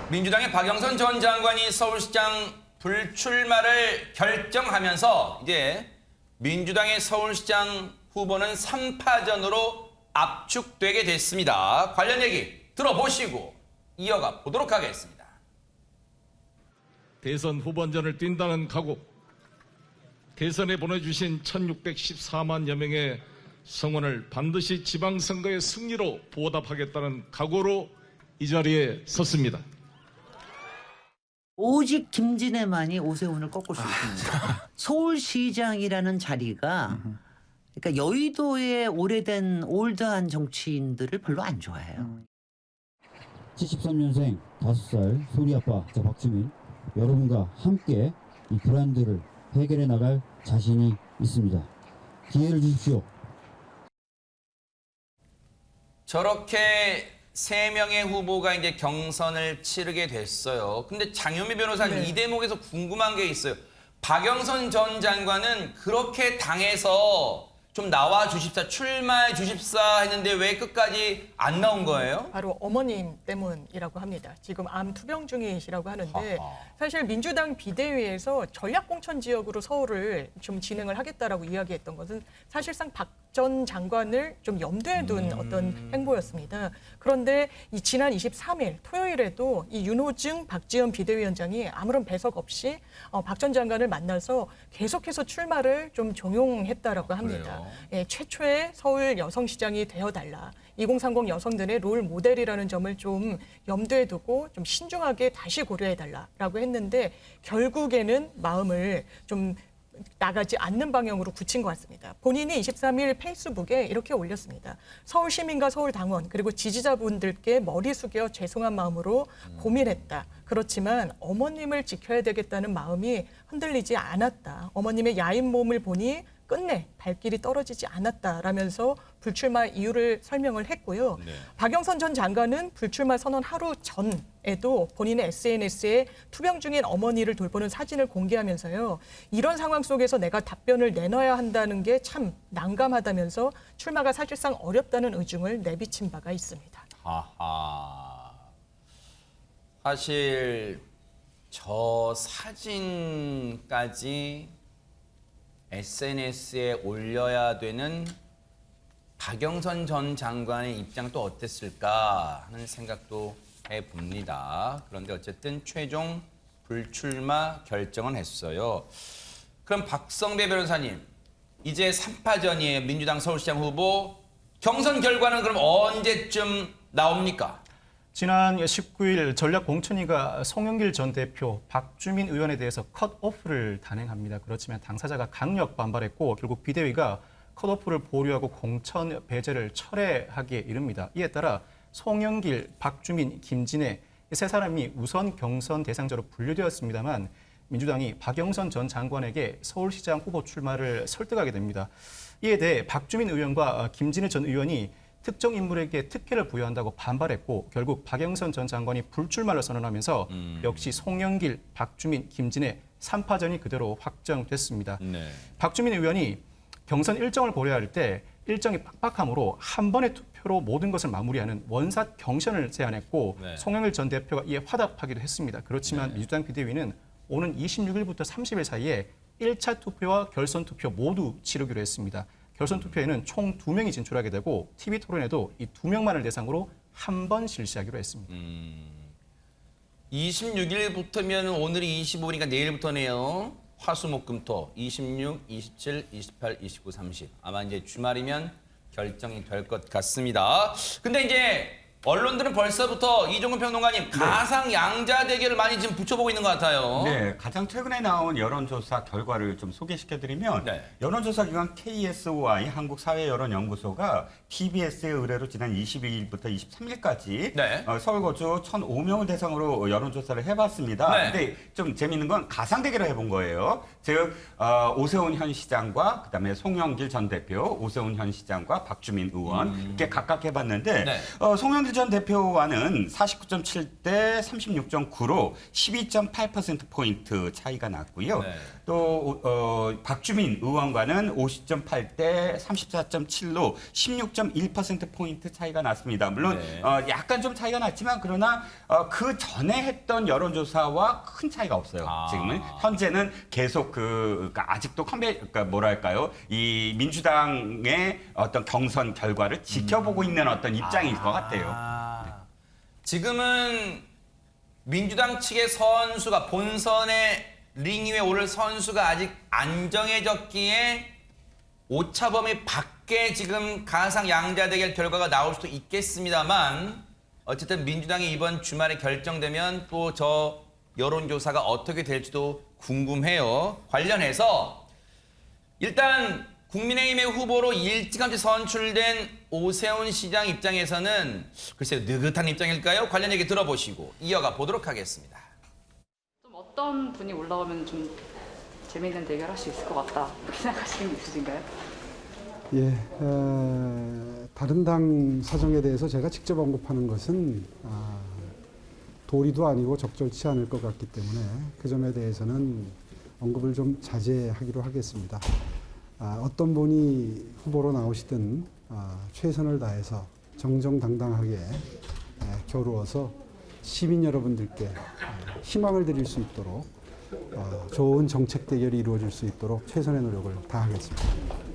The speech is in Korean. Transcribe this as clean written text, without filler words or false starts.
민주당의 박영선 전 장관이 서울시장 불출마를 결정하면서 이제 민주당의 서울시장 후보는 3파전으로 압축되게 됐습니다. 관련 얘기 들어보시고 이어가 보도록 하겠습니다. 대선 후보전을 뛴다는 각오, 대선에 보내주신 1614만여 명의 성원을 반드시 지방선거의 승리로 보답하겠다는 각오로 이 자리에 섰습니다. 오직 김진애만이 오세훈을 꺾을 수 있습니다. 서울시장이라는 자리가 그러니까 여의도의 오래된 올드한 정치인들을 별로 안 좋아해요. 73년생 5살 소리 아빠 저 박주민 여러분과 함께 이 불안들을 해결해 나갈 자신이 있습니다. 기회를 주십시오. 저렇게 3명의 후보가 이제 경선을 치르게 됐어요. 근데 장현미 변호사님 이 대목에서 궁금한 게 있어요. 박영선 전 장관은 그렇게 당해서 좀 나와 주십사, 출마해 주십사 했는데 왜 끝까지 안 나온 거예요? 바로 어머님 때문이라고 합니다. 지금 암 투병 중이시라고 하는데 사실 민주당 비대위에서 전략공천 지역으로 서울을 좀 진행을 하겠다라고 이야기했던 것은 사실상 박 전 장관을 좀 염두에 둔 어떤 행보였습니다. 그런데 이 지난 23일 토요일에도 이 윤호중 박지원 비대위원장이 아무런 배석 없이 박 전 장관을 만나서 계속해서 출마를 좀 종용했다라고 합니다. 예, 최초의 서울 여성시장이 되어달라. 2030 여성들의 롤 모델이라는 점을 좀 염두에 두고 좀 신중하게 다시 고려해달라라고 했는데 결국에는 마음을 좀 나가지 않는 방향으로 굳힌 것 같습니다. 본인이 23일 페이스북에 이렇게 올렸습니다. 서울 시민과 서울 당원 그리고 지지자분들께 머리 숙여 죄송한 마음으로 고민했다. 그렇지만 어머님을 지켜야 되겠다는 마음이 흔들리지 않았다. 어머님의 야인 몸을 보니 끝내 발길이 떨어지지 않았다라면서 불출마 이유를 설명을 했고요. 박영선 전 장관은 불출마 선언 하루 전에도 본인의 SNS에 투병 중인 어머니를 돌보는 사진을 공개하면서요. 이런 상황 속에서 내가 답변을 내놔야 한다는 게 참 난감하다면서 출마가 사실상 어렵다는 의중을 내비친 바가 있습니다. 아하. 사실 저 사진까지 SNS에 올려야 되는 박영선 전 장관의 입장도 어땠을까 하는 생각도 해봅니다. 그런데 어쨌든 최종 불출마 결정은 했어요. 그럼 박성배 변호사님, 이제 3파전이에요. 민주당 서울시장 후보. 경선 결과는 그럼 언제쯤 나옵니까? 지난 19일 전략공천위가 송영길 전 대표, 박주민 의원에 대해서 컷오프를 단행합니다. 그렇지만 당사자가 강력 반발했고 결국 비대위가 컷오프를 보류하고 공천 배제를 철회하기에 이릅니다. 이에 따라 송영길, 박주민, 김진애 이 세 사람이 우선 경선 대상자로 분류되었습니다만 민주당이 박영선 전 장관에게 서울시장 후보 출마를 설득하게 됩니다. 이에 대해 박주민 의원과 김진애 전 의원이 특정 인물에게 특혜를 부여한다고 반발했고 결국 박영선 전 장관이 불출마를 선언하면서 역시 송영길, 박주민, 김진애 3파전이 그대로 확정됐습니다. 박주민 의원이 경선 일정을 고려할 때 일정이 빡빡함으로 한 번의 투표로 모든 것을 마무리하는 원샷 경선을 제안했고 송영길 전 대표가 이에 화답하기도 했습니다. 그렇지만 민주당 비대위는 오는 26일부터 30일 사이에 1차 투표와 결선 투표 모두 치르기로 했습니다. 결선 투표에는 총 2명이 진출하게 되고 TV 토론에도 이 2명만을 대상으로 한 번 실시하기로 했습니다. 26일부터면 오늘이 25일이니까 내일부터네요. 화수목금토 26, 27, 28, 29, 30. 아마 이제 주말이면 결정이 될 것 같습니다. 근데 이제 언론들은 벌써부터 이종근 평론가님 가상 양자 대결을 많이 지금 붙여보고 있는 것 같아요. 네, 가장 최근에 나온 여론조사 결과를 좀 소개시켜드리면 여론조사 기관 KSOI 한국사회여론연구소가 TBS의 의뢰로 지난 22일부터 23일까지 서울 거주 1,005명을 대상으로 여론조사를 해봤습니다. 근데 좀 재밌는 건 가상 대결을 해본 거예요. 즉 오세훈 현 시장과 그다음에 송영길 전 대표, 오세훈 현 시장과 박주민 의원 이렇게 각각 해봤는데 송영길 전 대표와는 49.7대 36.9로 12.8%포인트 차이가 났고요. 네. 또 박주민 의원과는 50.8대 34.7로 16.1%포인트 차이가 났습니다. 물론 네. 약간 좀 차이가 났지만 그러나 그 전에 했던 여론조사와 큰 차이가 없어요. 지금은 현재는 계속 그러니까 아직도 그러니까 뭐랄까요, 이 민주당의 어떤 경선 결과를 지켜보고 있는 어떤 입장일 것 같아요. 지금은 민주당 측의 선수가 본선에 링 위에 오를 선수가 아직 안 정해졌기에 오차범위 밖에 지금 가상 양자 대결 결과가 나올 수도 있겠습니다만 어쨌든 민주당이 이번 주말에 결정되면 또 저 여론조사가 어떻게 될지도 궁금해요. 관련해서 일단 국민의힘의 후보로 일찌감치 선출된 오세훈 시장 입장에서는 글쎄요, 느긋한 입장일까요? 관련 얘기 들어보시고 이어가 보도록 하겠습니다. 좀 어떤 분이 올라오면 좀 재미있는 대결할 수 있을 것 같다 이렇게 생각하시는 게 있으신가요? 예, 다른 당 사정에 대해서 제가 직접 언급하는 것은 도리도 아니고 적절치 않을 것 같기 때문에 그 점에 대해서는 언급을 좀 자제하기로 하겠습니다. 어떤 분이 후보로 나오시든 최선을 다해서 정정당당하게 겨루어서 시민 여러분들께 희망을 드릴 수 있도록 좋은 정책 대결이 이루어질 수 있도록 최선의 노력을 다하겠습니다.